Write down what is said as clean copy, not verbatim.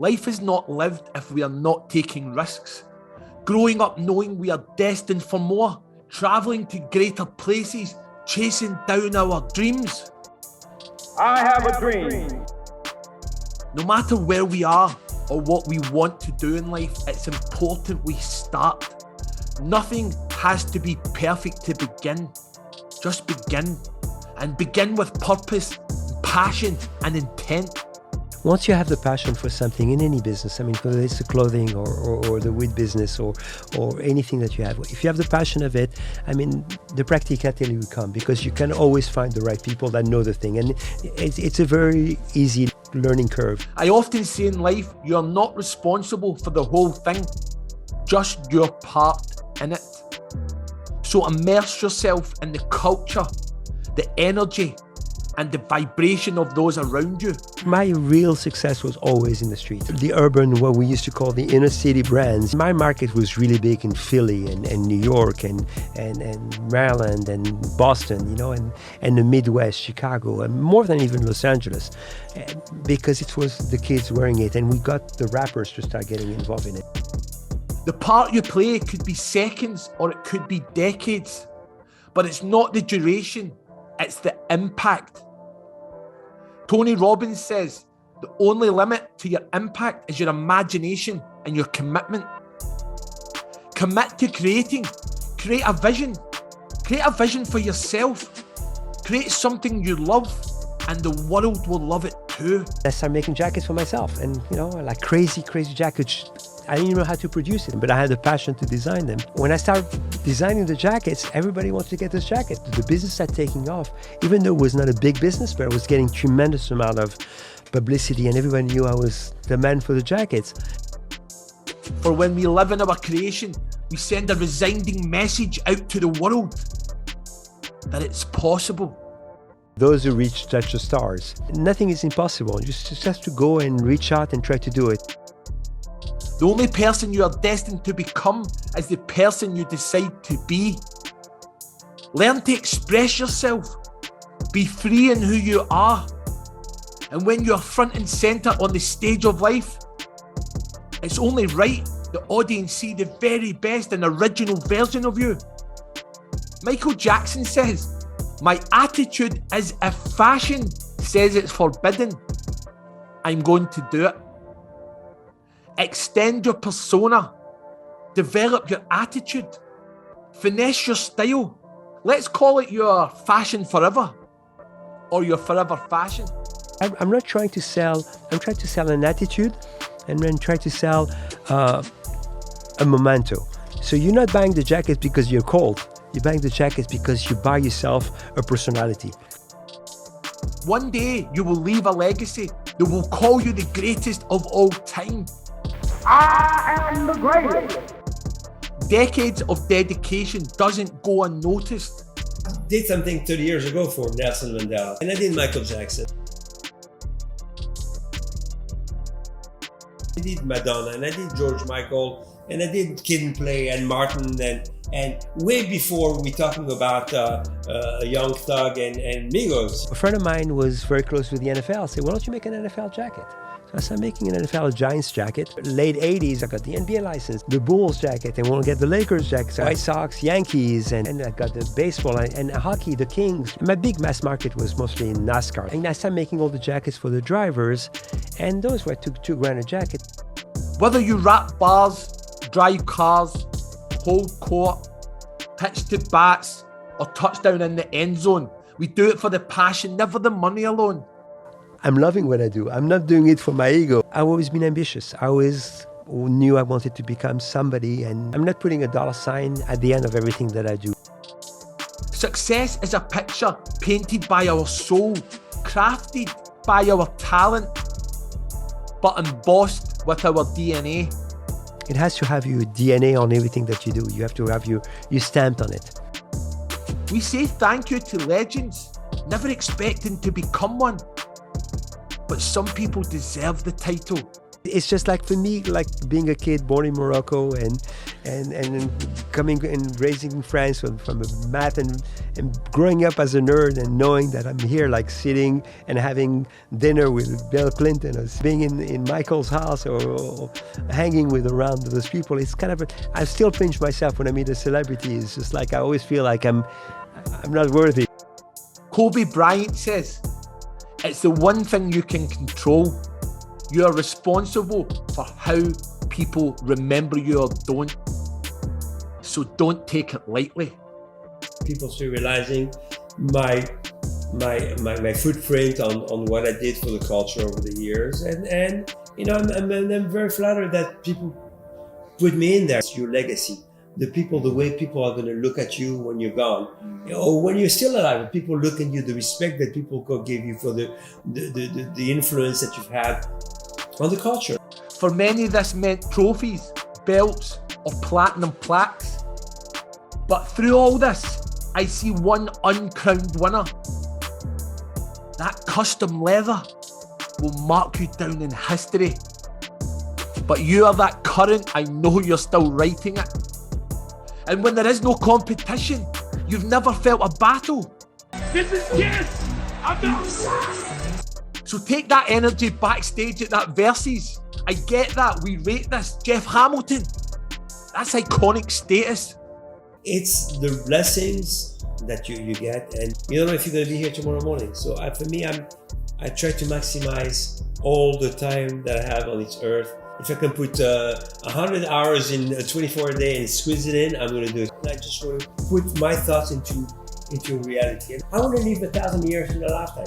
Life is not lived if we are not taking risks. Growing up knowing we are destined for more, travelling to greater places, chasing down our dreams. I have a dream. No matter where we are or what we want to do in life, it's important we start. Nothing has to be perfect to begin. Just begin. And begin with purpose, passion and intent. Once you have the passion for something in any business, I mean, whether it's the clothing or the weed business or anything that you have, if you have the passion of it, I mean, the practicality will come because you can always find the right people that know the thing. And it's a very easy learning curve. I often say in life, you are not responsible for the whole thing, just your part in it. So immerse yourself in the culture, the energy, and the vibration of those around you. My real success was always in the street. The urban, what we used to call the inner city brands. My market was really big in Philly and New York and Maryland and Boston, you know, and the Midwest, Chicago, and more than even Los Angeles, because it was the kids wearing it, and we got the rappers to start getting involved in it. The part you play could be seconds or it could be decades, but it's not the duration, it's the impact. Tony Robbins says, the only limit to your impact is your imagination and your commitment. Commit to creating. Create a vision. Create a vision for yourself. Create something you love, and the world will love it too. I started making jackets for myself, and you know, like crazy jackets. I didn't know how to produce it, but I had the passion to design them. When I started designing the jackets, everybody wanted to get this jacket. The business started taking off, even though it was not a big business, but I was getting tremendous amount of publicity, and everybody knew I was the man for the jackets. For when we live in our creation, we send a resounding message out to the world that it's possible. Those who reach touch the stars. Nothing is impossible. You just have to go and reach out and try to do it. The only person you are destined to become is the person you decide to be. Learn to express yourself. Be free in who you are. And when you are front and centre on the stage of life, it's only right the audience see the very best and original version of you. Michael Jackson says, "My attitude is if fashion says it's forbidden, I'm going to do it." Extend your persona. Develop your attitude. Finesse your style. Let's call it your fashion forever or your forever fashion. I'm not trying to sell, I'm trying to sell an attitude, and then try to sell a memento. So you're not buying the jacket because you're cold. You're buying the jacket because you buy yourself a personality. One day you will leave a legacy that will call you the greatest of all time. I am the greatest. Decades of dedication doesn't go unnoticed. I did something 30 years ago for Nelson Mandela, and I did Michael Jackson. I did Madonna, and I did George Michael, and I did Kid and Play and Martin, and way before we talking about a Young Thug and Migos. A friend of mine was very close with the NFL. I said, why don't you make an NFL jacket? So I started making an NFL Giants jacket. Late 80s, I got the NBA license, the Bulls jacket, and want to get the Lakers jacket. So White Sox, Yankees, and I got the baseball and hockey, the Kings. My big mass market was mostly in NASCAR. And I started making all the jackets for the drivers, and those were $2,000 a jacket. Whether you wrap bars, drive cars, hold court, pitch to bats, or touchdown in the end zone, we do it for the passion, never the money alone. I'm loving what I do. I'm not doing it for my ego. I've always been ambitious. I always knew I wanted to become somebody, and I'm not putting a dollar sign at the end of everything that I do. Success is a picture painted by our soul, crafted by our talent, but embossed with our DNA. It has to have your DNA on everything that you do. You have to have your stamp on it. We say thank you to legends, never expecting to become one. But some people deserve the title It's just like for me, like being a kid born in Morocco and coming and raising in France from a math and growing up as a nerd and knowing that I'm here like sitting and having dinner with Bill Clinton or being in Michael's house or hanging with around those people. It's kind of I still pinch myself when I meet a celebrity. It's just like I always feel like I'm not worthy. Kobe Bryant says, it's the one thing you can control. You are responsible for how people remember you or don't. So don't take it lightly. People start realizing my footprint on what I did for the culture over the years, and you know I'm very flattered that people put me in there. It's your legacy. The way people are going to look at you when you're gone, or when you're still alive. People look at you, the respect that people could give you for the influence that you've had on the culture. For many, this meant trophies, belts, or platinum plaques. But through all this, I see one uncrowned winner. That custom leather will mark you down in history. But you are that current, I know you're still writing it. And when there is no competition, you've never felt a battle. This is Kiss. I'm outside. So take that energy backstage at that Versus. I get that, we rate this. Jeff Hamilton, that's iconic status. It's the blessings that you get, and you don't know if you're going to be here tomorrow morning. So for me, I try to maximize all the time that I have on this earth. If I can put 100 hours in 24 a day and squeeze it in, I'm going to do it. I just want to put my thoughts into reality. And I want to live 1,000 years in a lifetime.